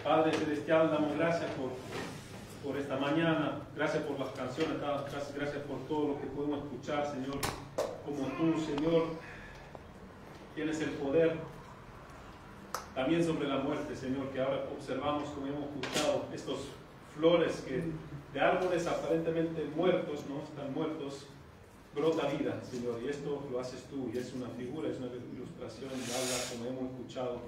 Padre Celestial, damos gracias por esta mañana, gracias por las canciones, gracias por todo lo que podemos escuchar, Señor, como tú, Señor, tienes el poder también sobre la muerte, Señor, que ahora observamos, como hemos escuchado, estos flores de árboles aparentemente muertos, ¿no? Están muertos, brota vida, Señor, y esto lo haces tú, y es una figura, es una ilustración, y habla, como hemos escuchado,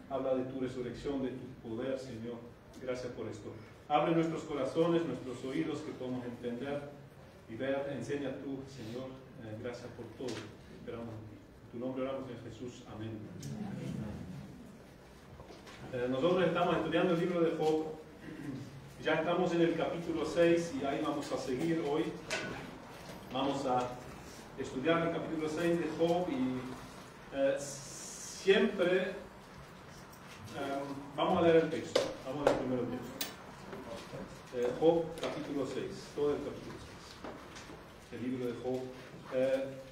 habla de tu resurrección, de tu poder, Señor. Gracias por esto. Abre nuestros corazones, nuestros oídos, que podamos entender y ver. Enseña tú, Señor. Gracias por todo. Esperamos en ti. En tu nombre oramos en Jesús. Amén. Nosotros estamos estudiando el libro de Job. Ya estamos en el capítulo 6 y ahí vamos a seguir hoy. Vamos a estudiar el capítulo 6 de Job y siempre vamos a leer el texto. Vamos a leer primero el texto. Job, capítulo 6. Todo el capítulo 6. El libro de Job.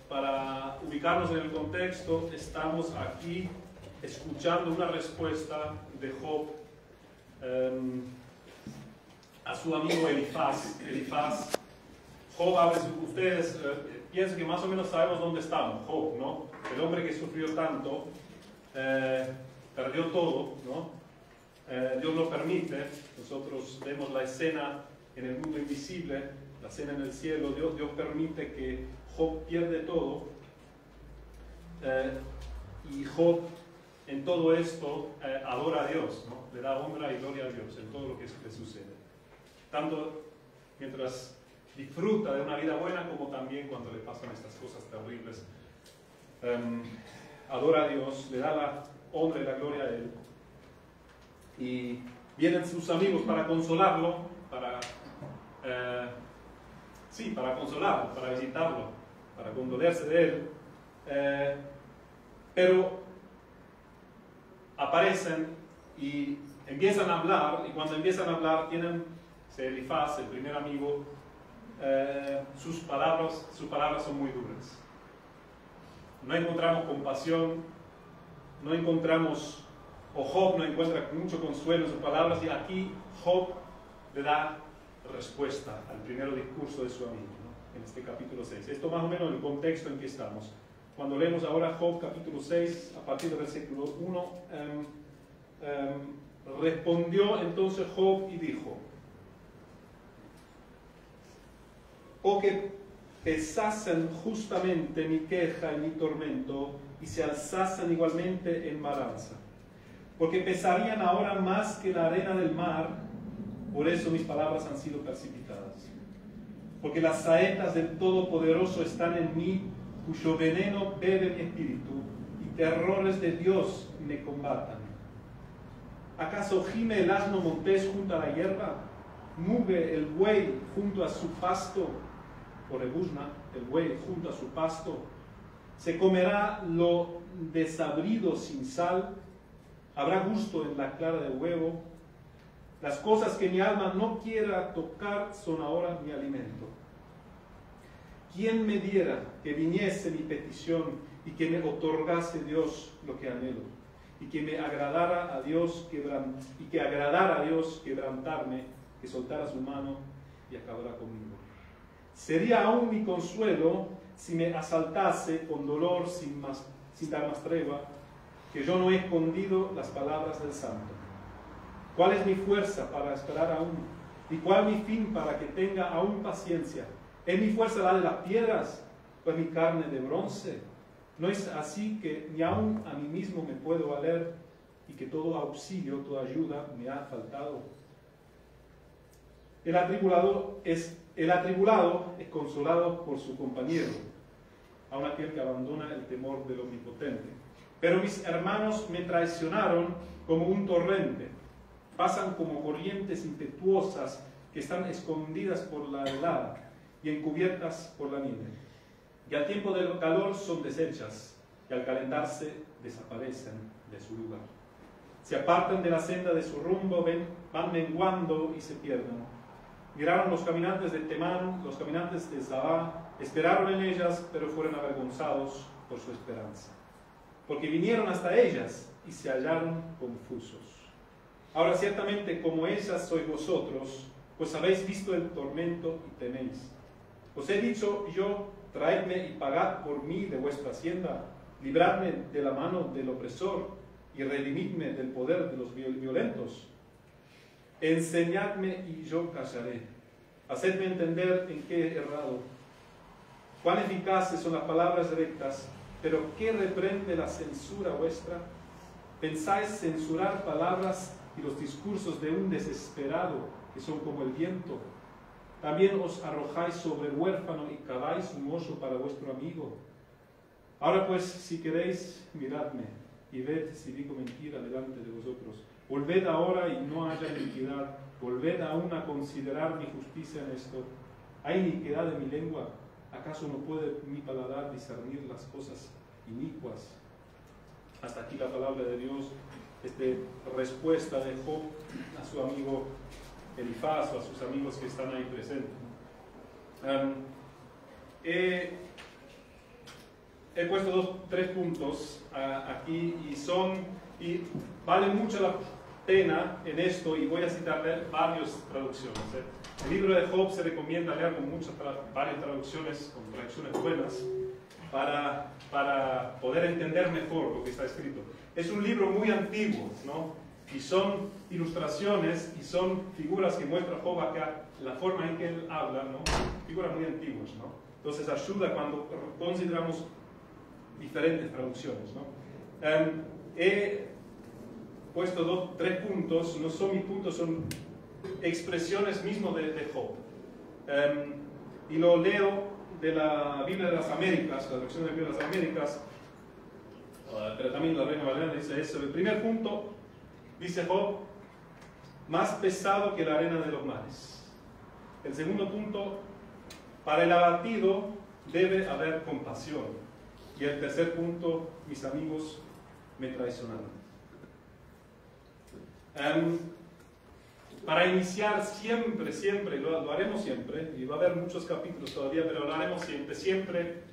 Para ubicarnos en el contexto, estamos aquí escuchando una respuesta de Job a su amigo Elifaz. Job, a veces ustedes piensan que más o menos sabemos dónde estamos. Job, ¿no? El hombre que sufrió tanto, perdió todo, ¿no? Dios lo permite. Nosotros vemos la escena en el mundo invisible, la escena en el cielo. Dios permite que Job pierde todo. Y Job, en todo esto, adora a Dios, ¿no? Le da honra y gloria a Dios en todo lo que le sucede. Tanto mientras disfruta de una vida buena, como también cuando le pasan estas cosas terribles. Adora a Dios, le da la honra y la gloria a Él. Y vienen sus amigos para consolarlo, para consolarlo, para visitarlo, para condolerse de él. Pero aparecen y empiezan a hablar, y cuando empiezan a hablar tienen Elifaz, el primer amigo, sus palabras son muy duras. No encontramos compasión, no encontramos, o Job no encuentra mucho consuelo en sus palabras, y aquí Job le da respuesta al primer discurso de su amigo, ¿no? En este capítulo 6. Esto más o menos el contexto en que estamos. Cuando leemos ahora Job capítulo 6, a partir del versículo 1, respondió entonces Job y dijo: «Oh, que pesasen justamente mi queja y mi tormento, y se alzasen igualmente en balanza, porque pesarían ahora más que la arena del mar, por eso mis palabras han sido precipitadas. Porque las saetas del Todopoderoso están en mí, cuyo veneno bebe mi espíritu, y terrores de Dios me combatan. ¿Acaso gime el asno montés junto a la hierba? ¿Muge el buey junto a su pasto? O rebuzna el buey junto a su pasto. ¿Se comerá lo desabrido sin sal? ¿Habrá gusto en la clara de huevo? Las cosas que mi alma no quiera tocar son ahora mi alimento. ¿Quién me diera que viniese mi petición y que me otorgase Dios lo que anhelo? Y que me agradara a Dios quebrantarme, que soltara su mano y acabara conmigo. Sería aún mi consuelo si me asaltase con dolor sin dar más tregua, que yo no he escondido las palabras del Santo. ¿Cuál es mi fuerza para esperar aún? ¿Y cuál mi fin para que tenga aún paciencia? ¿Es mi fuerza la de las piedras? ¿O es mi carne de bronce? ¿No es así que ni aún a mí mismo me puedo valer y que todo auxilio, toda ayuda me ha faltado? El atribulado es consolado por su compañero, aun aquel que abandona el temor del Omnipotente. Pero mis hermanos me traicionaron como un torrente, pasan como corrientes impetuosas que están escondidas por la helada y encubiertas por la nieve. Y al tiempo del calor son deshechas, y al calentarse desaparecen de su lugar. Se apartan de la senda de su rumbo, van menguando y se pierden. Miraron los caminantes de Temán, los caminantes de Zabá, esperaron en ellas, pero fueron avergonzados por su esperanza. Porque vinieron hasta ellas y se hallaron confusos. Ahora ciertamente como ellas sois vosotros, pues habéis visto el tormento y teméis. Os he dicho yo, traedme y pagad por mí de vuestra hacienda, libradme de la mano del opresor y redimidme del poder de los violentos. Enseñadme y yo callaré. Hacedme entender en qué he errado. Cuán eficaces son las palabras rectas, pero ¿qué reprende la censura vuestra? ¿Pensáis censurar palabras y los discursos de un desesperado que son como el viento? También os arrojáis sobre el huérfano y caváis un hoyo para vuestro amigo. Ahora pues, si queréis, miradme y ved si digo mentira delante de vosotros. Volved ahora y no haya iniquidad. Volved aún a considerar mi justicia en esto. ¿Hay iniquidad en mi lengua? ¿Acaso no puede mi paladar discernir las cosas inicuas? Hasta aquí la palabra de Dios, respuesta de Job a su amigo Elifaz o a sus amigos que están ahí presentes. He puesto 3 puntos aquí y vale mucho la pena en esto, y voy a citar varias traducciones. El libro de Job se recomienda leer con varias traducciones, con traducciones buenas, para poder entender mejor lo que está escrito. Es un libro muy antiguo, ¿no? Y son ilustraciones y son figuras que muestra Job acá, la forma en que él habla, ¿no? Figuras muy antiguas, ¿no? Entonces ayuda cuando consideramos diferentes traducciones, ¿no? He puesto 3 puntos, no son mis puntos, son expresiones mismo de Job. Y lo leo de la Biblia de las Américas, la traducción de la Biblia de las Américas, pero también la Reina Valera dice eso. El primer punto, dice Job, más pesado que la arena de los mares. El segundo punto, para el abatido debe haber compasión. Y el tercer punto, mis amigos me traicionaron. Para iniciar siempre, lo haremos siempre, y va a haber muchos capítulos todavía, pero lo haremos siempre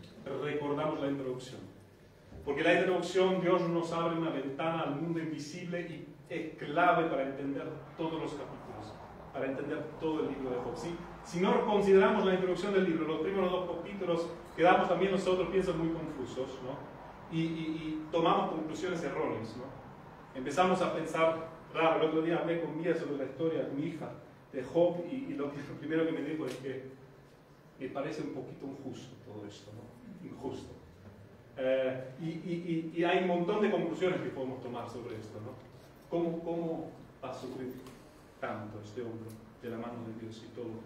recordamos la introducción. Porque la introducción, Dios nos abre una ventana al mundo invisible y es clave para entender todos los capítulos, para entender todo el libro de Job. Si no consideramos la introducción del libro, los primeros 2 capítulos quedamos también nosotros, pienso, muy confusos, ¿no? Y tomamos conclusiones erróneas, ¿no? Empezamos a pensar raro. El otro día hablé con Mía sobre la historia de mi hija, de Job, y lo primero que me dijo es que me parece un poquito injusto todo esto, ¿no? Injusto. Y hay un montón de conclusiones que podemos tomar sobre esto, ¿no? ¿Cómo va a sufrir tanto este hombre de la mano de Dios y todo?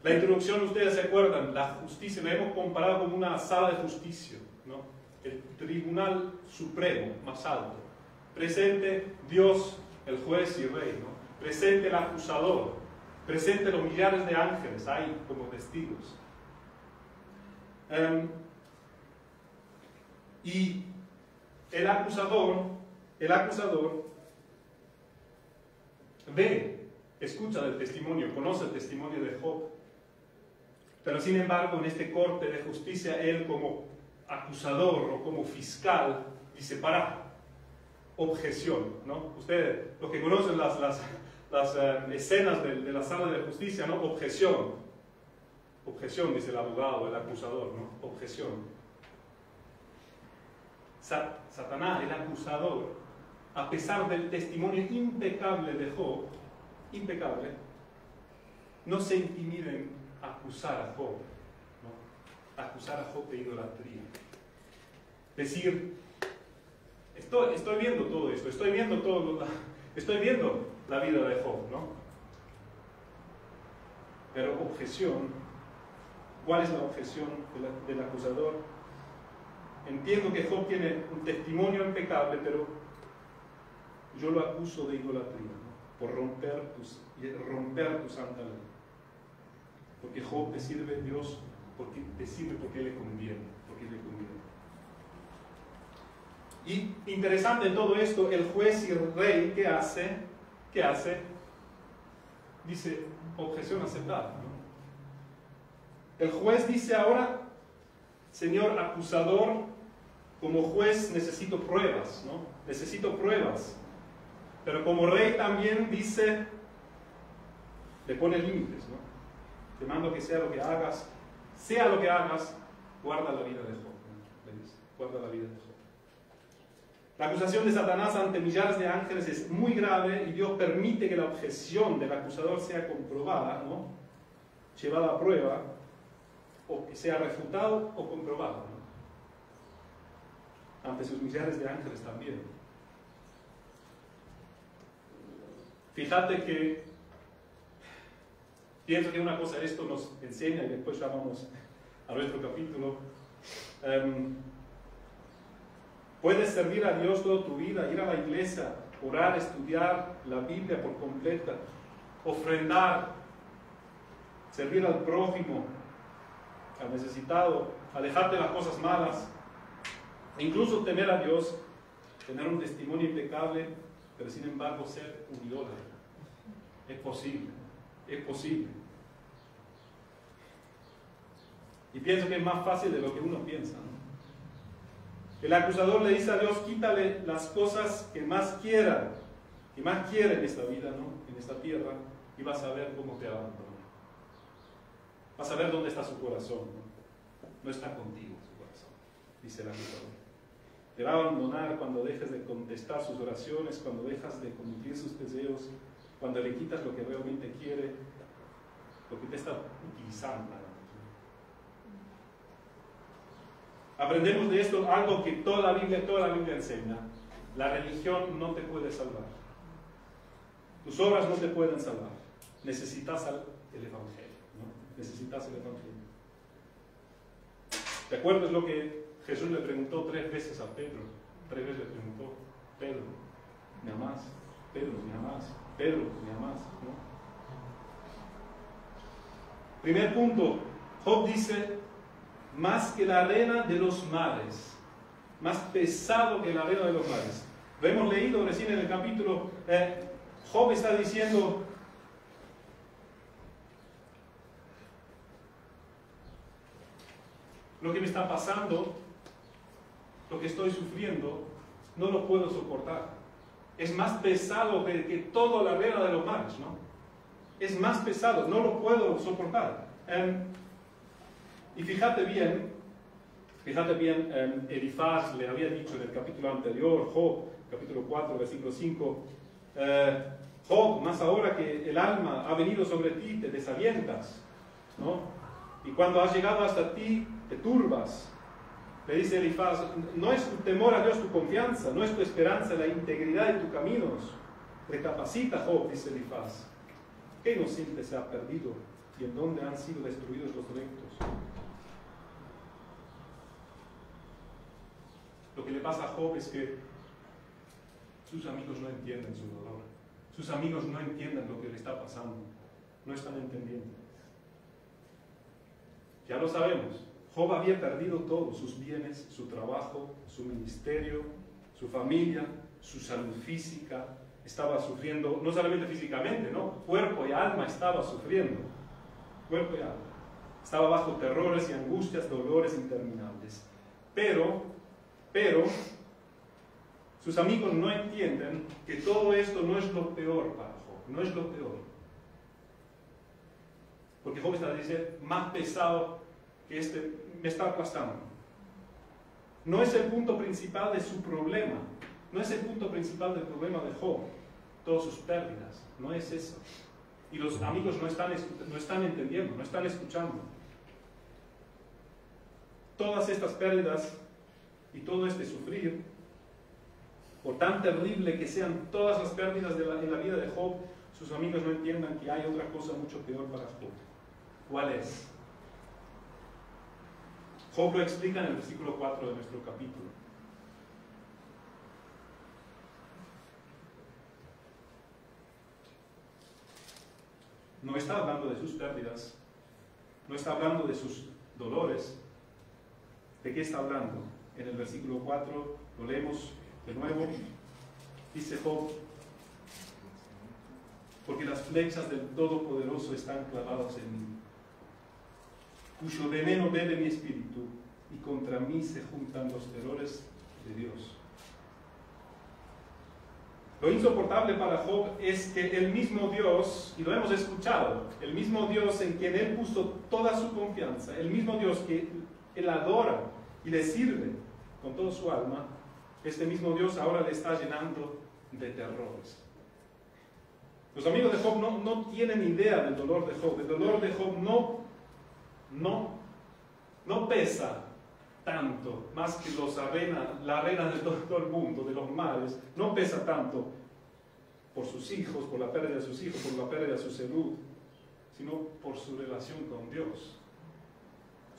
La introducción, ustedes se acuerdan, la justicia, la hemos comparado con una sala de justicia, ¿no? El tribunal supremo más alto. Presente Dios, el juez y rey, ¿no? Presente el acusador, presente los millares de ángeles ahí como testigos. Y el acusador ve, escucha del testimonio, conoce el testimonio de Job, pero sin embargo en este corte de justicia él como acusador o como fiscal dice: para, objeción, ¿no? Ustedes, los que conocen las escenas de la sala de justicia, ¿no? Objeción, dice el abogado, el acusador, ¿no? Objeción. Satanás, el acusador, a pesar del testimonio impecable de Job, no se intimida en acusar a Job, ¿no? Acusar a Job de idolatría. Decir: estoy viendo todo esto, estoy viendo la vida de Job, ¿no? Pero objeción, ¿cuál es la objeción del acusador? Entiendo que Job tiene un testimonio impecable, pero yo lo acuso de idolatría, ¿no? Por romper tu santa ley. Porque Job te sirve Dios, porque le conviene, Y interesante en todo esto, el juez y el rey, ¿qué hace? Dice: objeción aceptada, ¿no? El juez dice ahora: señor acusador, como juez necesito pruebas, ¿no? Necesito pruebas. Pero como rey también dice, le pone límites, ¿no? Te mando que sea lo que hagas, guarda la vida de Job, ¿no? Le dice, guarda la vida de Job. La acusación de Satanás ante millares de ángeles es muy grave y Dios permite que la objeción del acusador sea comprobada, ¿no? Llevada a prueba, o que sea refutado o comprobado, ¿no? Ante sus millares de ángeles también. Fíjate que pienso que una cosa esto nos enseña, y después ya vamos a nuestro capítulo. Puedes servir a Dios toda tu vida, ir a la iglesia, orar, estudiar la Biblia por completa, ofrendar, servir al prójimo, al necesitado, alejarte de las cosas malas, e incluso temer a Dios, tener un testimonio impecable, pero sin embargo ser un idólatra. Es posible, es posible. Y pienso que es más fácil de lo que uno piensa, ¿no? El acusador le dice a Dios, quítale las cosas que más quiera, que más quiere en esta vida, ¿no? En esta tierra, y vas a ver cómo te abandona. Vas a ver dónde está su corazón, ¿no? No está contigo su corazón, dice el acusador. Te va a abandonar cuando dejes de contestar sus oraciones, cuando dejas de cumplir sus deseos, cuando le quitas lo que realmente quiere, lo que te está utilizando. Aprendemos de esto algo que toda la Biblia enseña. La religión no te puede salvar. Tus obras no te pueden salvar. Necesitas el Evangelio, ¿no? Necesitas el Evangelio. ¿Te acuerdas lo que Jesús le preguntó 3 veces a Pedro? 3 veces le preguntó, Pedro, ¿me amás? Pedro, ¿me amás? Pedro, ¿me amás? ¿No? Primer punto, Job dice, más que la arena de los mares, más pesado que la arena de los mares. Lo hemos leído recién en el capítulo. Job está diciendo, lo que me está pasando, lo que estoy sufriendo, no lo puedo soportar. Es más pesado que toda la arena de los mares, ¿no? Es más pesado, no lo puedo soportar. Y fíjate bien, Elifaz le había dicho en el capítulo anterior, Job, capítulo 4, versículo 5, Job, más ahora que el alma ha venido sobre ti, te desalientas, ¿no? Y cuando has llegado hasta ti, te turbas. Le dice Elifaz, no es tu temor a Dios tu confianza, no es tu esperanza la integridad de tus caminos. Recapacita, Job, dice Elifaz. ¿Qué inocente se ha perdido y en dónde han sido destruidos los rectos? Lo que le pasa a Job es que sus amigos no entienden su dolor. Sus amigos no entienden lo que le está pasando. No están entendiendo. Ya lo sabemos. Job había perdido todo, sus bienes, su trabajo, su ministerio, su familia, su salud física. Estaba sufriendo, no solamente físicamente, ¿no? Cuerpo y alma estaba sufriendo. Cuerpo y alma. Estaba bajo terrores y angustias, dolores interminables. Pero sus amigos no entienden que todo esto no es lo peor para Job, no es lo peor. Porque Job está diciendo, más pesado que este, me está aplastando. No es el punto principal de su problema, no es el punto principal del problema de Job, todas sus pérdidas, no es eso. Y los amigos no están entendiendo, no están escuchando. Todas estas pérdidas y todo este sufrir, por tan terrible que sean todas las pérdidas en la vida de Job, sus amigos no entiendan que hay otra cosa mucho peor para Job. ¿Cuál es? Job lo explica en el versículo 4 de nuestro capítulo. No está hablando de sus pérdidas, no está hablando de sus dolores. ¿De qué está hablando? En el versículo 4, lo leemos de nuevo, dice Job, porque las flechas del Todopoderoso están clavadas en mí, cuyo veneno bebe mi espíritu, y contra mí se juntan los terrores de Dios. Lo insoportable para Job es que el mismo Dios, y lo hemos escuchado, el mismo Dios en quien él puso toda su confianza, el mismo Dios que él adora y le sirve con toda su alma, este mismo Dios ahora le está llenando de terrores. Los amigos de Job no tienen idea del dolor de Job. El dolor de Job no pesa tanto, más que la arena de todo el mundo, de los mares, no pesa tanto por sus hijos, por la pérdida de sus hijos, por la pérdida de su salud, sino por su relación con Dios.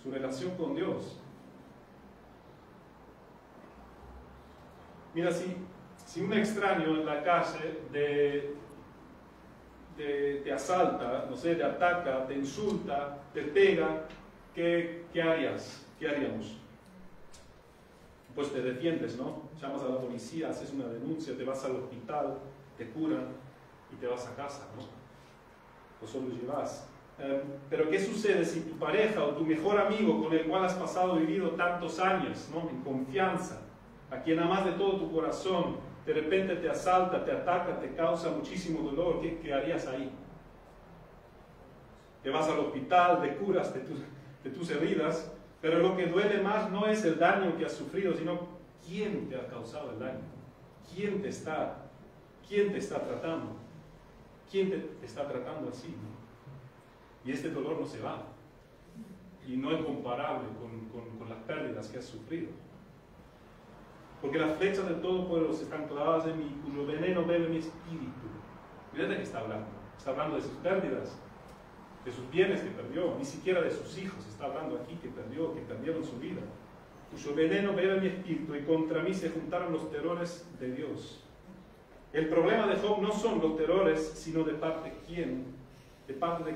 Su relación con Dios. Mira, si un extraño en la calle te asalta, no sé, te ataca, te insulta, te pega, ¿qué harías? ¿Qué haríamos? Pues te defiendes, ¿no? Llamas a la policía, haces una denuncia, te vas al hospital, te curan y te vas a casa, ¿no? O solo llevas. Pero ¿qué sucede si tu pareja o tu mejor amigo con el cual has vivido tantos años, ¿no? En confianza, a quien amas de todo tu corazón, de repente te asalta, te ataca, te causa muchísimo dolor? ¿Qué harías ahí? Te vas al hospital, te curas de tus heridas, pero lo que duele más no es el daño que has sufrido, sino quién te ha causado el daño, quién te está tratando, quién te está tratando así, ¿no? Y este dolor no se va, y no es comparable con las pérdidas que has sufrido. Porque las flechas del Todopoderoso están clavadas en mí, cuyo veneno bebe mi espíritu. Mira de qué está hablando. Está hablando de sus pérdidas, de sus bienes que perdió, ni siquiera de sus hijos. Está hablando aquí que perdieron su vida. Cuyo veneno bebe mi espíritu, y contra mí se juntaron los terrores de Dios. El problema de Job no son los terrores, sino de parte de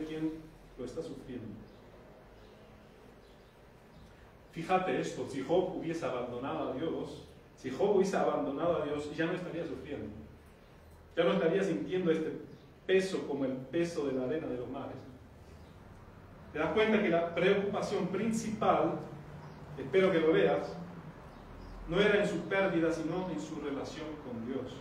quién lo está sufriendo. Fíjate esto, si Job hubiese abandonado a Dios, ya no estaría sufriendo. Ya no estaría sintiendo este peso como el peso de la arena de los mares. Te das cuenta que la preocupación principal, espero que lo veas, no era en su pérdida, sino en su relación con Dios.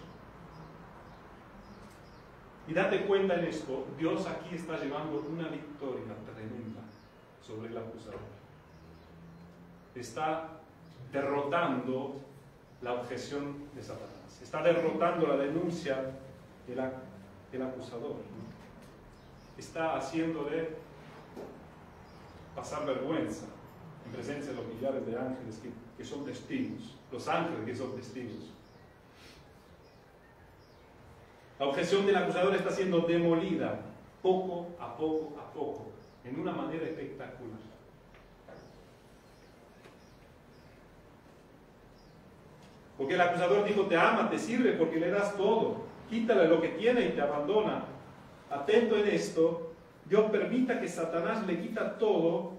Y date cuenta en esto, Dios aquí está llevando una victoria tremenda sobre el acusador. Está derrotando la objeción de Satanás. Está derrotando la denuncia del acusador. Está haciéndole pasar vergüenza en presencia de los millares de ángeles que son testigos. Los ángeles que son testigos. La objeción del acusador está siendo demolida poco a poco, en una manera espectacular. Porque el acusador dijo: te ama, te sirve porque le das todo. Quítale lo que tiene y te abandona. Atento en esto, Dios permita que Satanás le quita todo,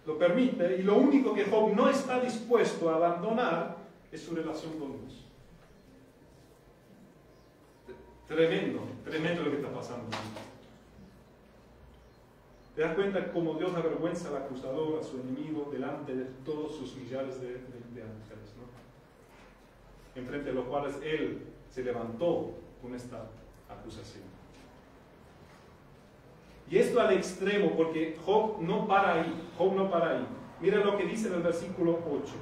lo permite, y lo único que Job no está dispuesto a abandonar es su relación con Dios. Tremendo lo que está pasando. ¿Te das cuenta cómo Dios avergüenza al acusador, a su enemigo, delante de todos sus millares de ángeles, ¿no? Enfrente de los cuales él se levantó con esta acusación? Y esto al extremo, porque Job no para ahí. Mira lo que dice en el versículo 8.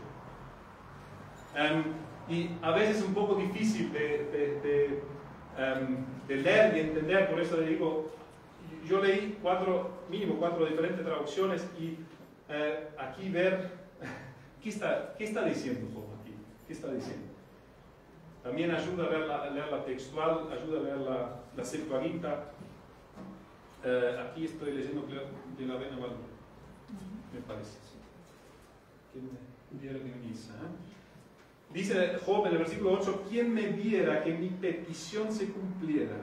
Y a veces es un poco difícil de leer y entender, por eso le digo, yo leí mínimo cuatro diferentes traducciones, y aquí ver ¿qué está diciendo Job aquí? ¿Qué está diciendo? También ayuda a leer la textual, ayuda a leer la Septuaginta. Aquí estoy leyendo de la Reina Valera, me parece. ¿Quién me viera que me dice? Dice Job en el versículo 8: ¿quién me viera que mi petición se cumpliera?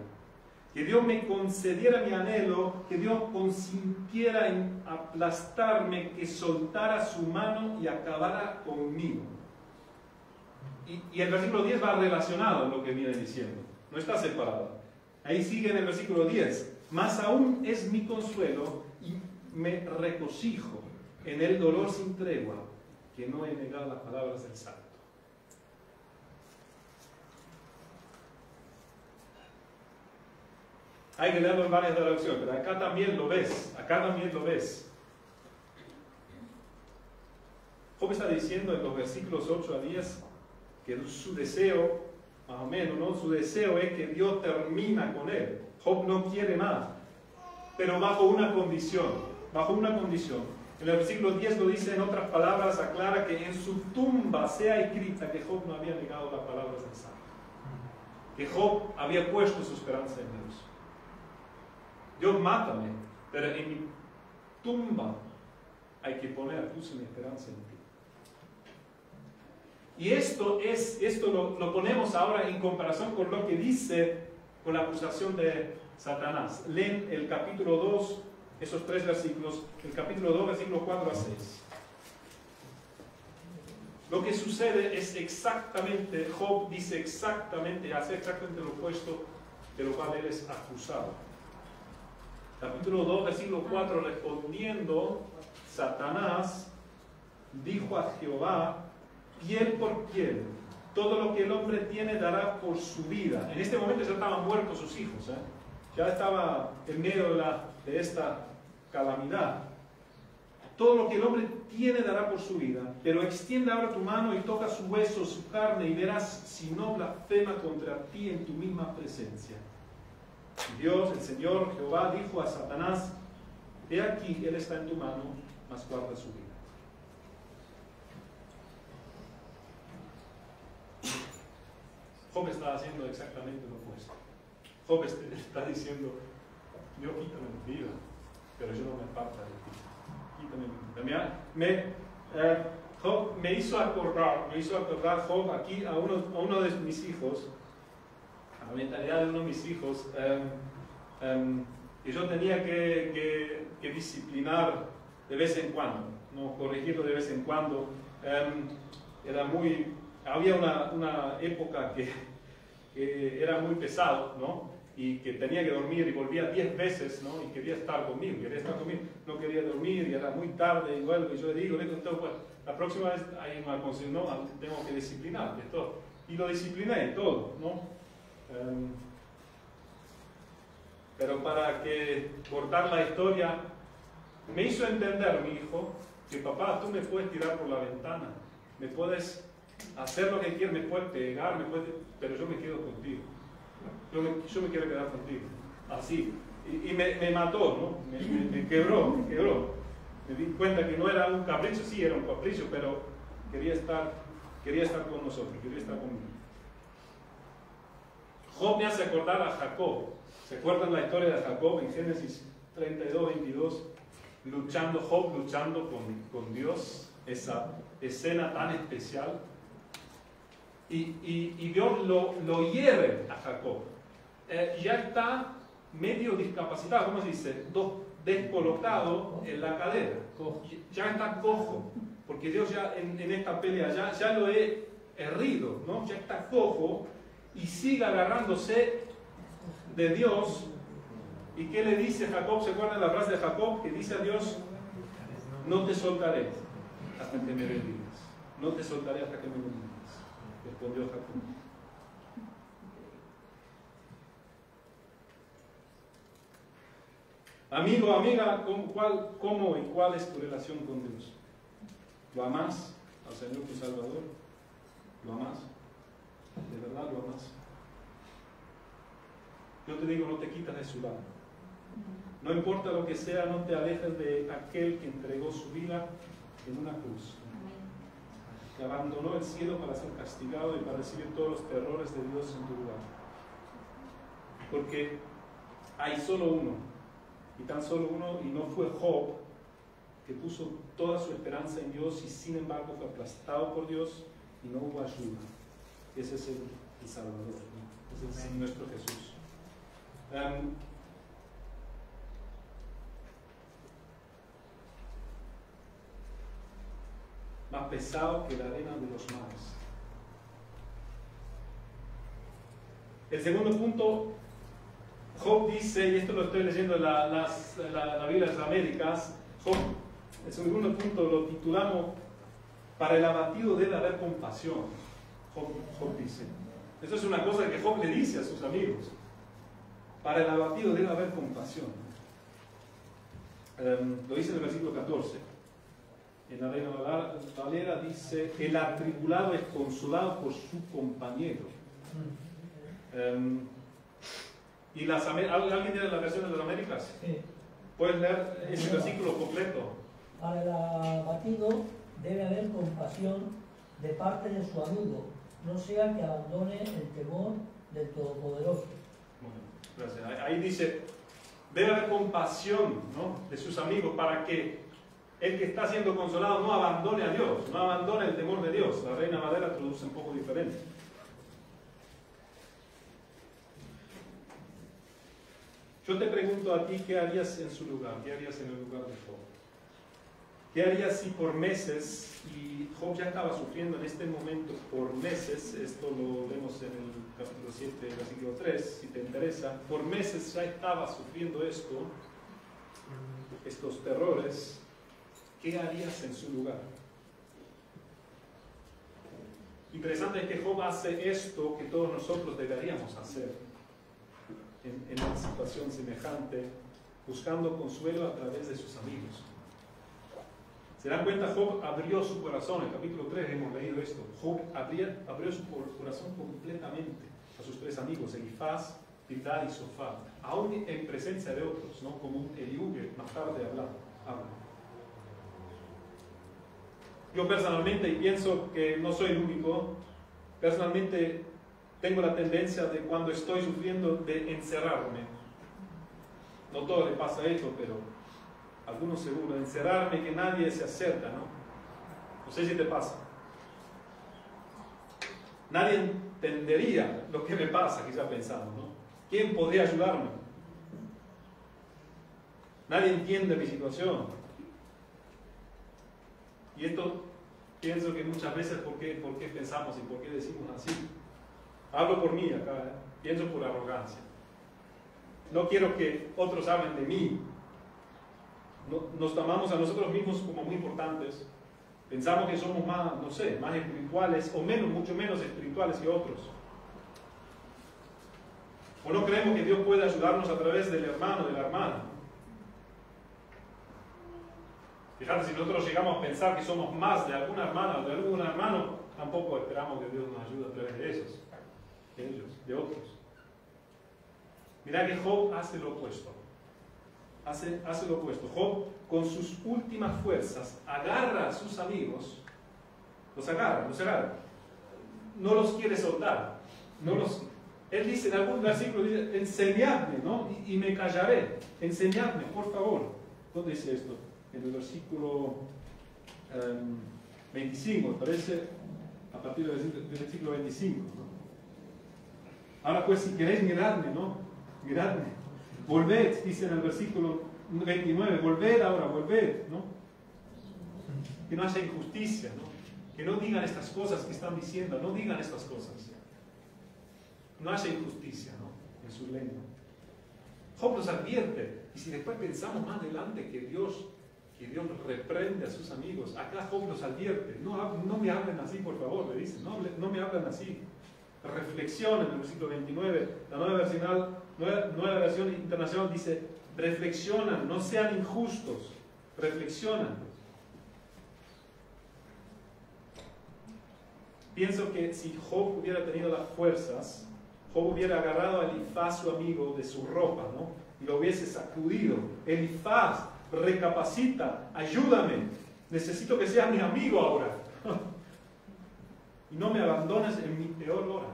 Que Dios me concediera mi anhelo, que Dios consintiera en aplastarme, que soltara su mano y acabara conmigo. Y el versículo 10 va relacionado a lo que viene diciendo, no está separado. Ahí sigue en el versículo 10: más aún es mi consuelo y me regocijo en el dolor sin tregua, que no he negado las palabras del santo. Hay que leerlo en varias traducciones, pero acá también lo ves. Acá también lo ves. Job está diciendo en los versículos 8 a 10 que su deseo, más o menos, ¿no? Su deseo es que Dios termina con él. Job no quiere más, pero bajo una condición. Bajo una condición. En el versículo 10 lo dice, en otras palabras, aclara que en su tumba sea escrita que Job no había negado las palabras del Santo. Que Job había puesto su esperanza en Dios. Dios, mátame, pero en mi tumba hay que poner, puse mi esperanza en ti. Y esto lo ponemos ahora en comparación con lo que dice con la acusación de Satanás. Leen el capítulo 2, esos 3 versículos, el capítulo 2, versículos 4 a 6. Lo que sucede es exactamente, Job dice exactamente, hace exactamente lo opuesto de lo cual él es acusado. Capítulo 2, versículo 4, respondiendo, Satanás dijo a Jehová, piel por piel, todo lo que el hombre tiene dará por su vida. En este momento ya estaban muertos sus hijos, ya estaba en medio de esta calamidad. Todo lo que el hombre tiene dará por su vida, pero extiende ahora tu mano y toca su hueso, su carne, y verás si no blasfema contra ti en tu misma presencia. Y Dios, el Señor, Jehová, dijo a Satanás, he aquí, él está en tu mano, mas guarda su vida. Job está haciendo exactamente lo opuesto. Job está diciendo, Dios, quítame mi vida, pero yo no me aparto de ti. Quítame mi vida. Job me hizo acordar Job aquí a uno de mis hijos, a la mentalidad de uno de mis hijos, que yo tenía que disciplinar de vez en cuando, no corregirlo de vez en cuando. Había una época que era muy pesado, ¿no? Y que tenía que dormir y volvía 10 veces, ¿no? Y quería estar conmigo, no quería dormir y era muy tarde y vuelvo y yo le digo, pues, la próxima vez hay una conciencia, no, tengo que disciplinar esto. Y lo discipliné y todo, ¿no? Pero para cortar la historia, me hizo entender mi hijo que papá, tú me puedes tirar por la ventana, me puedes hacer lo que quieras, me puedes pegar, pero yo me quedo contigo. Yo me quiero quedar contigo. Así. Y me mató, ¿no? Me quebró. Me di cuenta que no era un capricho, sí era un capricho, pero quería estar con nosotros, quería estar conmigo. Job me hace acordar a Jacob. ¿Se acuerdan la historia de Jacob en Génesis 32, 22? Job luchando con Dios, esa escena tan especial. Y Dios lo hiere a Jacob. Ya está medio discapacitado, ¿cómo se dice? Descolocado en la cadera. Ya está cojo, porque Dios ya en esta pelea ya lo he herido, ¿no? Ya está cojo y sigue agarrándose de Dios. ¿Y qué le dice Jacob? ¿Se acuerdan la frase de Jacob? Que dice a Dios, no te soltaré hasta que me bendigas. No te soltaré hasta que me bendigas. Respondió Jacob. Amigo, amiga, ¿cómo y cuál es tu relación con Dios? ¿Lo amas al Señor tu Salvador? ¿Lo amas? ¿De verdad lo amas? Yo te digo, no te quitas de su lado. No importa lo que sea, no te alejes de aquel que entregó su vida en una cruz, que abandonó el cielo para ser castigado y para recibir todos los terrores de Dios en tu lugar. Porque hay solo uno, y tan solo uno, y no fue Job, que puso toda su esperanza en Dios y sin embargo fue aplastado por Dios y no hubo ayuda. Ese es el Salvador, ¿no? Ese es nuestro Jesús. Más pesado que la arena de los mares. El segundo punto, Job dice, y esto lo estoy leyendo en la Biblia de las Américas, Job, el segundo punto lo titulamos, para el abatido debe haber compasión. Job dice. Eso es una cosa que Job le dice a sus amigos. Para el abatido debe haber compasión. Lo dice en el versículo 14. En la Reina Valera dice: el atribulado es consolado por su compañero. ¿Y alguien tiene la versión de las Américas? Sí. ¿Puedes leer ese versículo completo? Para el abatido debe haber compasión de parte de su amigo, no sea que abandone el temor del Todopoderoso. Bueno, gracias. Ahí dice, debe haber compasión, ¿no?, de sus amigos, para que el que está siendo consolado no abandone a Dios, no abandone el temor de Dios. La Reina Valera traduce un poco diferente. Yo te pregunto a ti, ¿qué harías en su lugar? ¿Qué harías en el lugar de Job? ¿Qué harías si por meses, y Job ya estaba sufriendo en este momento por meses, esto lo vemos en el capítulo 7, versículo 3, si te interesa, por meses ya estaba sufriendo esto, estos terrores, ¿qué harías en su lugar? Interesante es que Job hace esto que todos nosotros deberíamos hacer en una situación semejante, buscando consuelo a través de sus amigos. ¿Se dan cuenta? Job abrió su corazón. En el capítulo 3 hemos leído esto. Job abrió su corazón completamente a sus tres amigos, Elifaz, Bildad y Sofar, aún en presencia de otros, ¿no?, como Eliú, que más tarde habla. Yo personalmente, y pienso que no soy el único, personalmente tengo la tendencia de, cuando estoy sufriendo, de encerrarme. No todo le pasa esto, pero algunos seguro, encerrarme, que nadie se acerca, ¿no? No sé si te pasa. Nadie entendería lo que me pasa, quizá pensando, ¿no? ¿Quién podría ayudarme? Nadie entiende mi situación. Y esto pienso que muchas veces, ¿por qué pensamos y por qué decimos así? Hablo por mí acá, pienso por arrogancia. No quiero que otros hablen de mí. Nos tomamos a nosotros mismos como muy importantes. Pensamos que somos más, no sé, más espirituales o mucho menos espirituales que otros. O no creemos que Dios puede ayudarnos a través del hermano, de la hermana. Fíjate, si nosotros llegamos a pensar que somos más de alguna hermana o de algún hermano, tampoco esperamos que Dios nos ayude a través de ellos, de otros. Mirá que Job hace lo opuesto. Hace lo opuesto. Job, con sus últimas fuerzas, agarra a sus amigos, los agarra. No los quiere soltar. Él dice en algún versículo, dice, enseñadme, ¿no? Y me callaré. Enseñadme, por favor. ¿Dónde dice esto? En el versículo 25, parece, a partir del versículo 25, ¿no? Ahora pues, si queréis, miradme, ¿no? Miradme. Volved, dice en el versículo 29, volved ahora, volved, ¿no? Que no haya injusticia, ¿no? Que no digan estas cosas que están diciendo, no digan estas cosas. No haya injusticia, ¿no?, en su lengua. Job nos advierte, y si después pensamos más adelante que Dios reprende a sus amigos, acá Job nos advierte, no me hablen así, por favor, le dice, no me hablen así. Reflexionen en el versículo 29, la nueva versión internacional dice, reflexionan, no sean injustos, reflexionan. Pienso que si Job hubiera tenido las fuerzas, Job hubiera agarrado a Elifaz, su amigo, de su ropa, ¿no?, y lo hubiese sacudido. Elifaz, recapacita, ayúdame, necesito que seas mi amigo ahora. Y no me abandones en mi peor hora.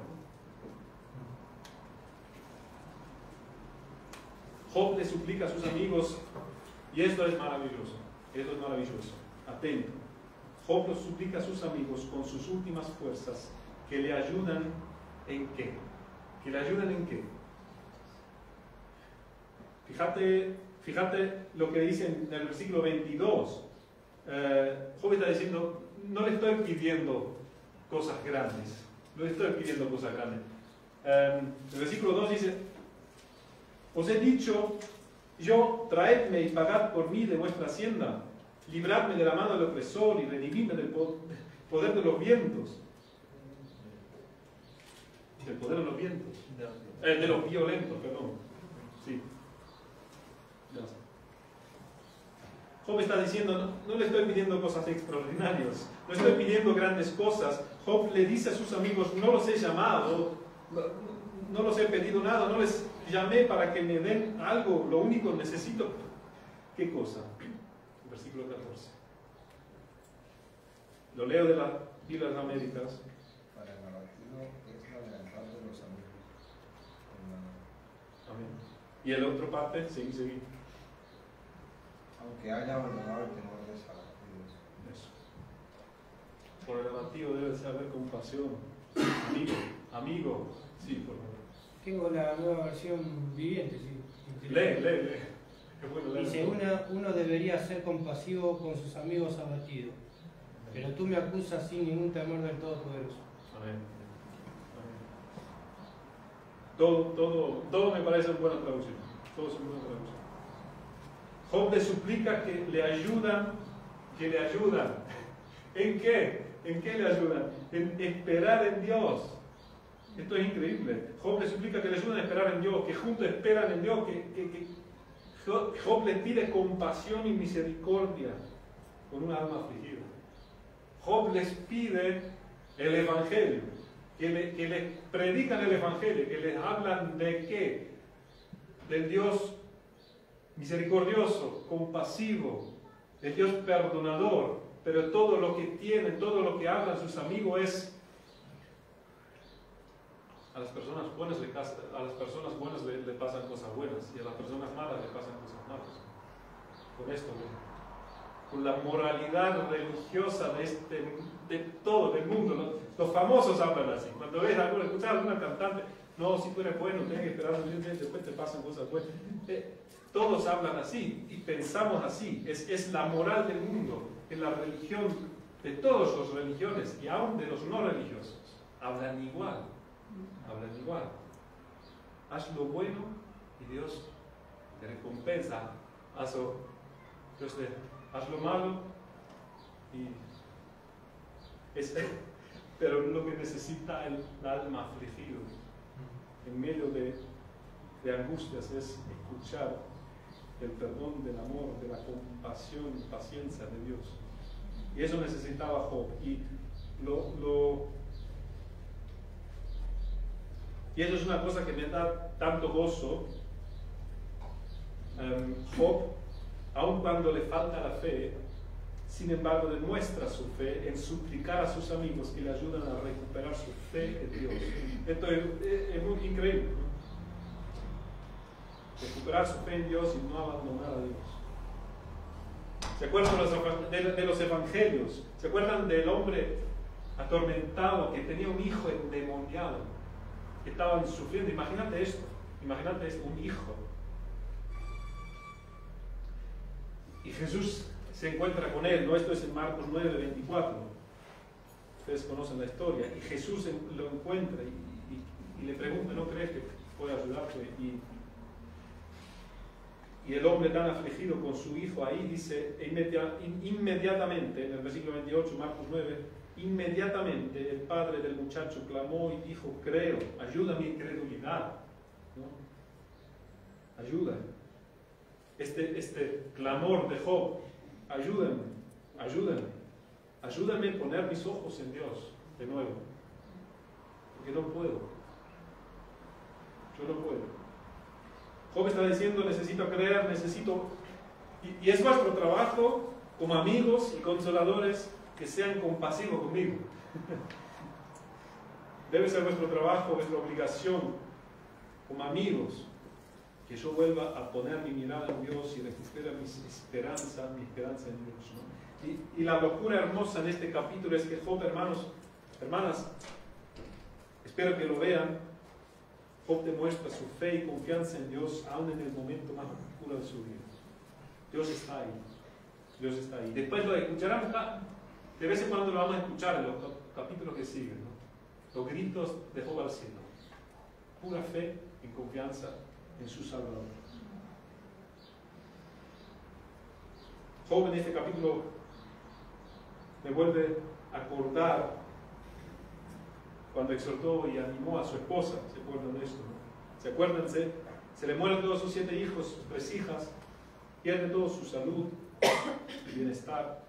Job le suplica a sus amigos, y esto es maravilloso, atento. Job los suplica a sus amigos con sus últimas fuerzas, que le ayudan ¿en qué? ¿Que le ayudan en qué? Fíjate lo que dice en el versículo 22. Job está diciendo, no le estoy pidiendo cosas grandes. El versículo 2 dice, os he dicho, yo, traedme y pagad por mí de vuestra hacienda, libradme de la mano del opresor y redimirme del poder de los vientos. Del poder de los vientos. De los violentos, perdón. Sí. Ya sé. Job está diciendo, no le estoy pidiendo cosas extraordinarias, no estoy pidiendo grandes cosas. Job le dice a sus amigos, no los he llamado, no los he pedido nada, no les llamé para que me den algo, lo único necesito. ¿Qué cosa? Versículo 14. Lo leo de las Pilas Américas. Para el abatido es la lealtad de los amigos. Amén. Y el otro parte, seguí. Aunque haya abandonado el temor de los abatidos. Eso. Por el abatido debe haber compasión. Amigo. Sí, por favor. Tengo la nueva versión viviente, sí. Lee. Qué bueno leer. Dice, uno debería ser compasivo con sus amigos abatidos, pero tú me acusas sin ningún temor del Todopoderoso. Amén. Todo me parece buena traducción. Todo es buena traducción. Job le suplica que le ayudan. ¿En qué? ¿En qué le ayudan? En esperar en Dios. Esto es increíble. Job le suplica que le ayuden a esperar en Dios, que juntos esperan en Dios, que Job le pide compasión y misericordia con un alma afligida. Job les pide el Evangelio, que les predican el Evangelio, que les hablan de qué, del Dios misericordioso, compasivo, del Dios perdonador, pero todo lo que tienen, todo lo que hablan sus amigos es a las personas buenas le pasan cosas buenas y a las personas malas le pasan cosas malas. Con esto, con la moralidad religiosa de todo el mundo. Los famosos hablan así. Cuando escuchas a alguna cantante, no, si tú eres bueno, tienes que esperar, después te pasan cosas buenas. Todos hablan así y pensamos así. Es la moral del mundo, es la religión de todas las religiones y aún de los no religiosos. Hablan igual. Haz lo bueno y Dios te recompensa. Haz lo malo y pero lo que necesita el alma afligido en medio de angustias es escuchar el perdón, del amor, de la compasión y paciencia de Dios. Y eso necesitaba Job. Y eso es una cosa que me da tanto gozo. Job, aun cuando le falta la fe, sin embargo demuestra su fe en suplicar a sus amigos que le ayudan a recuperar su fe en Dios. Esto es muy increíble, ¿no? Recuperar su fe en Dios y no abandonar a Dios. ¿Se acuerdan de los evangelios? ¿Se acuerdan del hombre atormentado que tenía un hijo endemoniado, que estaban sufriendo? Imagínate esto, un hijo. Y Jesús se encuentra con él, ¿no? Esto es en Marcos 9:24. Ustedes conocen la historia. Y Jesús lo encuentra y le pregunta, ¿no crees que puede ayudarte? Y el hombre tan afligido con su hijo ahí dice, inmediatamente, en el versículo 28, Marcos 9, inmediatamente el padre del muchacho clamó y dijo, creo, ayuda mi incredulidad, ¿no? Ayuda. Este clamor de Job, ayúdame a poner mis ojos en Dios de nuevo, porque no puedo, yo no puedo. Job está diciendo, necesito creer, y es nuestro trabajo como amigos y consoladores que sean compasivos conmigo. Debe ser nuestro trabajo, nuestra obligación como amigos, que yo vuelva a poner mi mirada en Dios y recupere mi esperanza en Dios, ¿no? Y la locura hermosa en este capítulo es que Job, hermanas, espero que lo vean. Job demuestra su fe y confianza en Dios aún en el momento más oscuro de su vida. Dios está ahí. Después lo escucharán, de vez en cuando lo vamos a escuchar en los capítulos que siguen, ¿no? Los gritos de Job al cielo. Pura fe y confianza en su Salvador. Job en este capítulo me vuelve a acordar cuando exhortó y animó a su esposa. ¿Se acuerdan de esto? ¿No? ¿Se acuérdense Se le mueren todos sus 7 hijos, sus 3 hijas, pierde toda su salud y bienestar.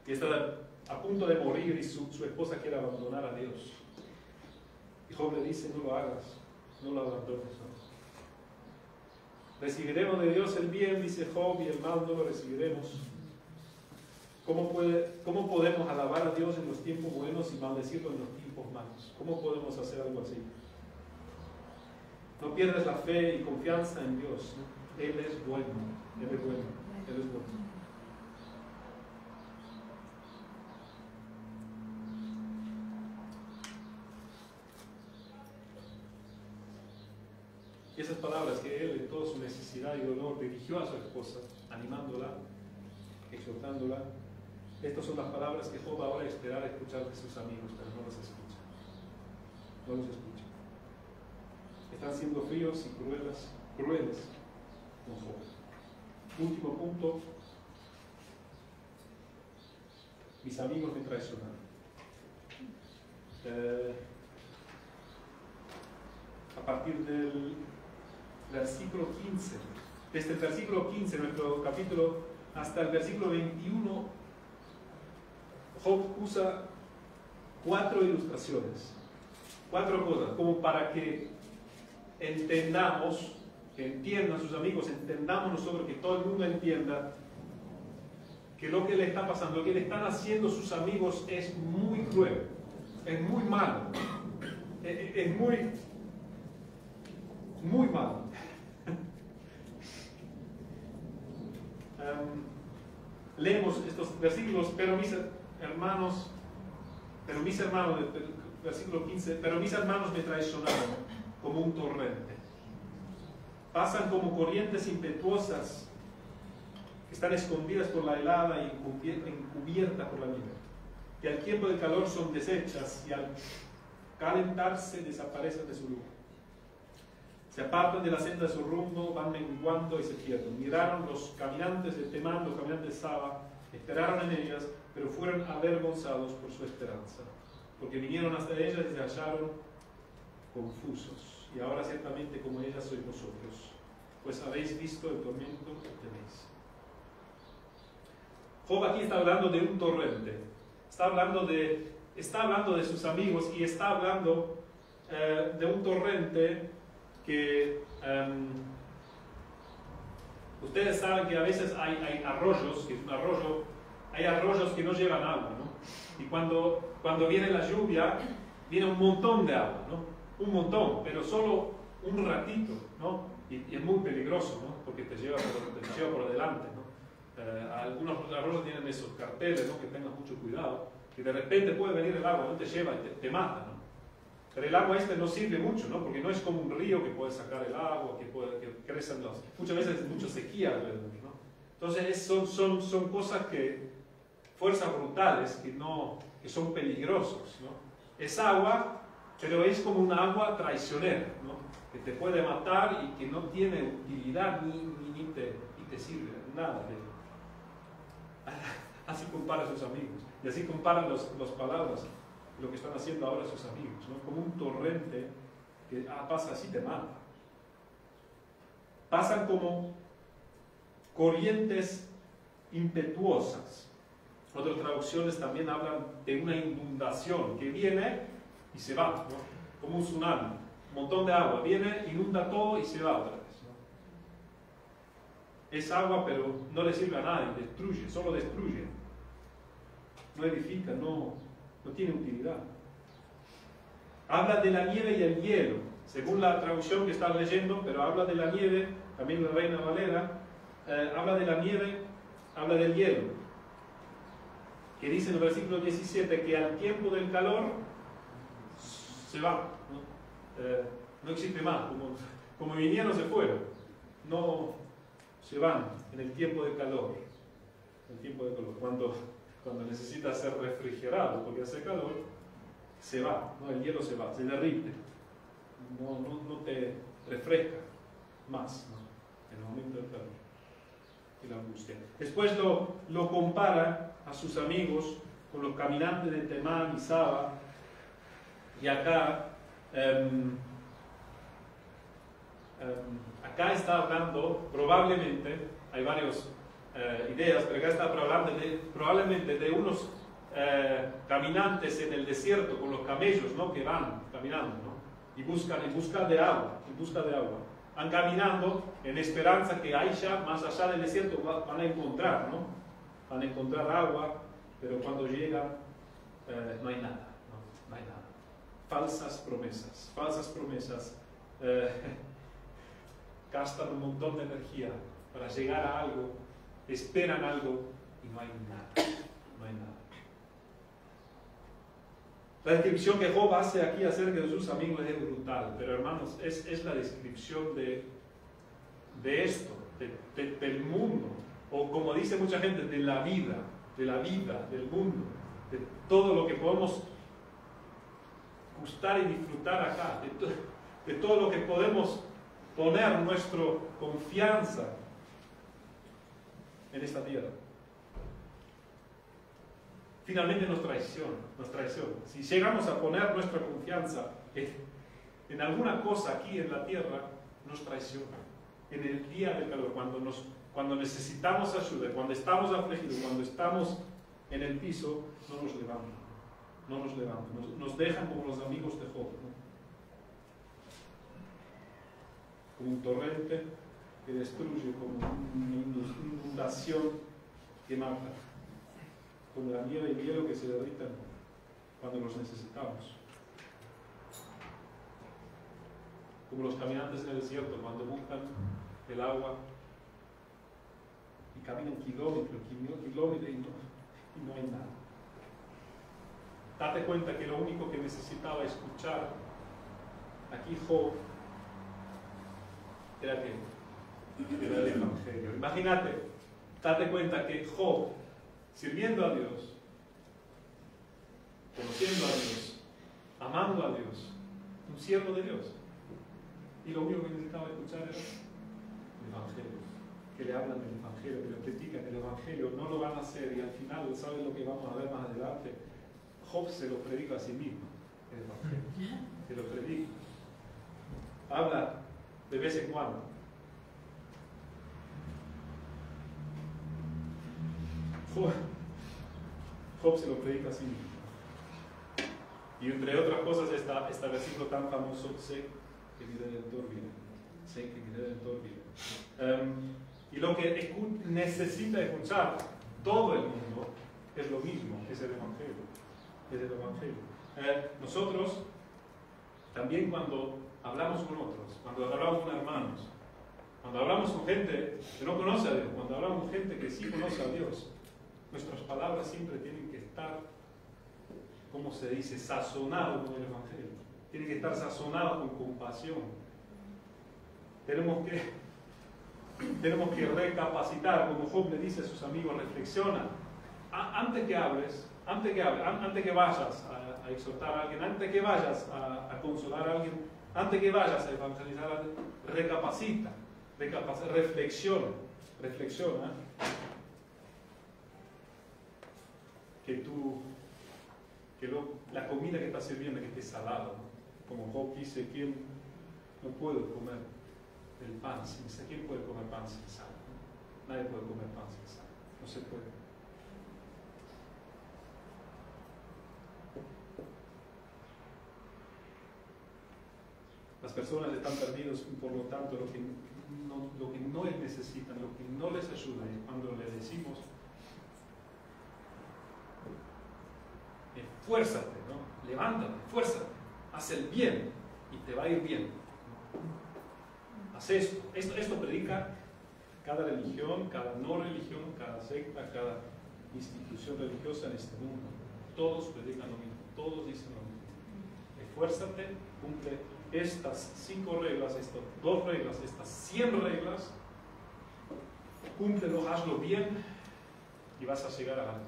Y está a punto de morir y su esposa quiere abandonar a Dios. Y Job le dice, no lo hagas, no lo abandones. Recibiremos de Dios el bien, dice Job, y el mal no lo recibiremos. ¿Cómo podemos alabar a Dios en los tiempos buenos y maldecirlo en los tiempos malos? ¿Cómo podemos hacer algo así? No pierdas la fe y confianza en Dios, ¿no? Él es bueno, Él es bueno, Él es bueno. Y esas palabras que Él, en toda su necesidad y dolor, dirigió a su esposa, animándola, exhortándola, estas son las palabras que Job ahora esperaba escuchar de sus amigos, pero no las escucha. No los escucha. Están siendo fríos y crueles con Job. Último punto. Mis amigos me traicionaron. A partir del versículo 15, desde el versículo 15, nuestro capítulo, hasta el versículo 21, Job usa 4 ilustraciones, 4 cosas, como para que entendamos, que entiendan sus amigos, entendamos nosotros, que todo el mundo entienda que lo que le está pasando, lo que le están haciendo sus amigos es muy cruel, es muy malo, es muy malo. Leemos estos versículos, pero mis hermanos, versículo 15, pero mis hermanos me traicionaron como un torrente. Pasan como corrientes impetuosas que están escondidas por la helada y encubiertas por la nieve, que al tiempo del calor son deshechas y al calentarse desaparecen de su lugar. Se apartan de la senda de su rumbo, van menguando y se pierden. Miraron los caminantes de Temán, los caminantes de Saba, esperaron en ellas, pero fueron avergonzados por su esperanza, porque vinieron hasta ellas y se hallaron confusos. Y ahora ciertamente como ellas sois vosotros, pues habéis visto el tormento que tenéis. Job aquí está hablando de un torrente, está hablando de sus amigos y está hablando de un torrente que ustedes saben que a veces hay arroyos, que es un arroyo, hay arroyos que no llevan agua, ¿no? Y cuando viene la lluvia, viene un montón de agua, ¿no? Un montón, pero solo un ratito, ¿no? Y es muy peligroso, ¿no? Porque te lleva por delante, ¿no? Algunos arroyos tienen esos carteles, ¿no? Que tengas mucho cuidado, y de repente puede venir el agua, no te lleva y te mata, ¿no? Pero el agua no sirve mucho, ¿no? Porque no es como un río que puede sacar el agua, que crecen muchas veces mucha sequía alrededor, ¿no? Entonces son cosas fuerzas brutales que son peligrosos, ¿no? Es agua, pero es como un agua traicionera, ¿no? Que te puede matar y que no tiene utilidad ni te sirve nada de ello. Así compara a sus amigos y así comparan las palabras, lo que están haciendo ahora sus amigos, ¿no? Como un torrente que pasa así, te mata. Pasan como corrientes impetuosas. Otras traducciones también hablan de una inundación que viene y se va, ¿no? Como un tsunami, un montón de agua, viene, inunda todo y se va otra vez, ¿no? Es agua, pero no le sirve a nadie, destruye, solo destruye. No edifica, no tiene utilidad. Habla de la nieve y el hielo, según la traducción que están leyendo, pero habla de la nieve, también la Reina Valera, habla de la nieve, habla del hielo, que dice en el versículo 17 que al tiempo del calor se va, ¿no? No existe más, como vinieron se fueron, no se van en el tiempo de calor, cuando necesita ser refrigerado porque hace calor, se va, ¿no? El hielo se va, se derrite, no te refresca más, ¿no? En el momento del calor y la angustia. Después lo compara a sus amigos con los caminantes de Temán y Saba, y acá acá está hablando, probablemente, hay varias ideas, pero acá está hablando probablemente de unos caminantes en el desierto con los camellos, ¿no? Que van caminando, ¿no? Y buscan en busca de agua, Van caminando en esperanza que allá, más allá del desierto, van a encontrar, ¿no? Van a encontrar agua, pero cuando llegan no hay nada, ¿no? No hay nada. Falsas promesas. Gastan un montón de energía para llegar a algo, esperan algo y no hay nada. La descripción que Job hace aquí acerca de sus amigos es brutal, pero hermanos, es la descripción de esto, del mundo, o como dice mucha gente, de la vida, del mundo, de todo lo que podemos gustar y disfrutar acá, de todo lo que podemos poner nuestra confianza en esta tierra. Finalmente nos traiciona. Si llegamos a poner nuestra confianza en alguna cosa aquí en la tierra, nos traiciona. En el día del calor, cuando necesitamos ayuda, cuando estamos afligidos, cuando estamos en el piso, no nos levantan. Nos dejan como los amigos de Job, ¿no? Como un torrente que destruye, como una inundación que mata, como la nieve y hielo que se derritan cuando los necesitamos, como los caminantes en el desierto cuando buscan el agua y caminan kilómetros y no hay nada. Date cuenta que lo único que necesitaba escuchar aquí Job era el Evangelio. Imagínate, date cuenta que Job, sirviendo a Dios, conociendo a Dios, amando a Dios, un siervo de Dios, y lo único que necesitaba escuchar era el Evangelio, que le hablan del Evangelio, que le predican el Evangelio. No lo van a hacer, y al final, ¿sabes lo que vamos a ver más adelante? Job se lo predica a sí mismo, el Evangelio, se lo predica, habla de vez en cuando. Job se lo predica a sí mismo. Y entre otras cosas este versículo tan famoso, sé que mi Redentor vive. Y lo que necesita escuchar todo el mundo es lo mismo, es el Evangelio. Nosotros también cuando hablamos con otros, cuando hablamos con hermanos, cuando hablamos con gente que no conoce a Dios, cuando hablamos con gente que sí conoce a Dios, nuestras palabras siempre tienen que estar, ¿cómo se dice?, sazonadas con el Evangelio. Tienen que estar sazonadas con compasión. Tenemos que recapacitar, como Job le dice a sus amigos, reflexiona. Antes que vayas a exhortar a alguien, antes que vayas a consolar a alguien, antes que vayas a evangelizar a alguien, recapacita, reflexiona. La comida que está sirviendo que esté salada, ¿no? Como Job dice, ¿quién no puede comer el pan sin sal? ¿Quién puede comer pan sin sal? Nadie puede comer pan sin sal, no se puede. Las personas están perdidas y por lo tanto lo que no necesitan, lo que no les ayuda, y cuando les decimos esfuérzate, ¿no? Levántate, esfuérzate, haz el bien y te va a ir bien. Haz esto. Esto predica cada religión, cada no religión, cada secta, cada institución religiosa en este mundo. Todos predican lo mismo, todos dicen lo mismo. Esfuérzate, cumple estas 5 reglas, estas 2 reglas, estas 100 reglas, cúmplelo, hazlo bien y vas a llegar a algo.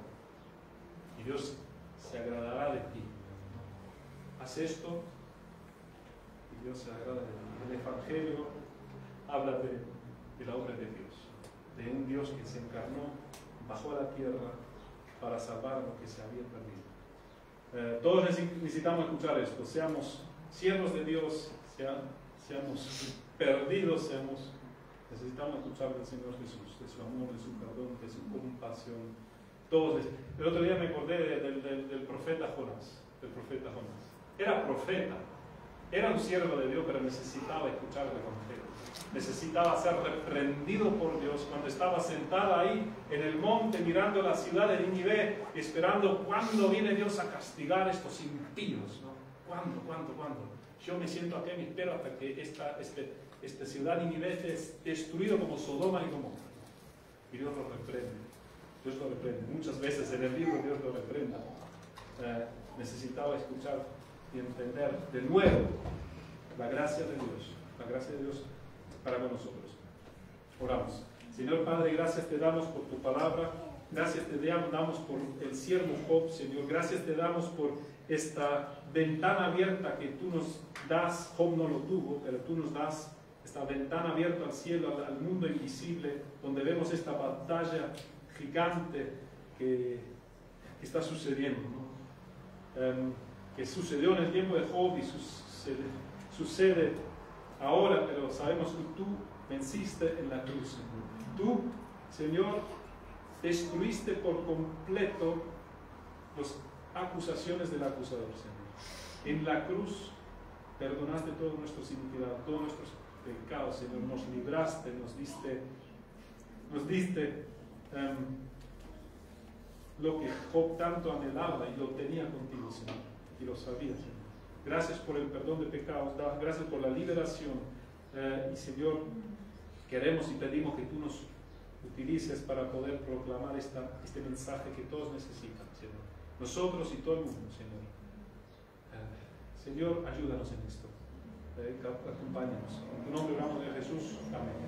Y Dios se agradará de ti. Haz esto y Dios se agrada de ti. El Evangelio habla de la obra de Dios, de un Dios que se encarnó, bajó a la tierra para salvar lo que se había perdido. Todos necesitamos escuchar esto. Seamos siervos de Dios, seamos perdidos hemos, necesitamos escuchar del Señor Jesús, de su amor, de su perdón, de su compasión. Todos. El otro día me acordé del profeta Jonás. Era profeta, era un siervo de Dios, pero necesitaba escuchar el Evangelio. Necesitaba ser reprendido por Dios cuando estaba sentada ahí en el monte mirando la ciudad de Nínive, esperando cuándo viene Dios a castigar a estos impíos, ¿no? ¿Cuándo? Yo me siento aquí y me espero hasta que esta ciudad de Nínive esté destruido como Sodoma y Gomorra. Y Dios lo reprende. Muchas veces en el libro Dios lo reprende. Necesitaba escuchar y entender de nuevo la gracia de Dios para con nosotros. Oramos. Señor Padre, gracias te damos por tu palabra, gracias te damos por el siervo Job, Señor, gracias te damos por esta ventana abierta que tú nos das. Job no lo tuvo, pero tú nos das esta ventana abierta al cielo, al mundo invisible, donde vemos esta batalla gigante que está sucediendo, ¿no? Que sucedió en el tiempo de Job y sucede ahora, pero sabemos que tú venciste en la cruz, Señor. Tú, Señor, destruiste por completo las acusaciones del acusador, Señor. En la cruz perdonaste todos nuestros iniquidades, todos nuestros pecados, Señor. Nos libraste, nos diste lo que Job tanto anhelaba y lo tenía contigo, Señor, y lo sabía, Señor. Gracias por el perdón de pecados, gracias por la liberación, y Señor, queremos y pedimos que tú nos utilices para poder proclamar este mensaje que todos necesitan, Señor, nosotros y todo el mundo, Señor. Señor, ayúdanos en esto, acompáñanos. En tu nombre oramos de Jesús, amén.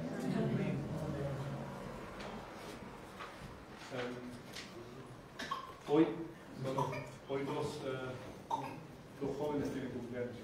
Hoy dos jóvenes tienen cumpleaños.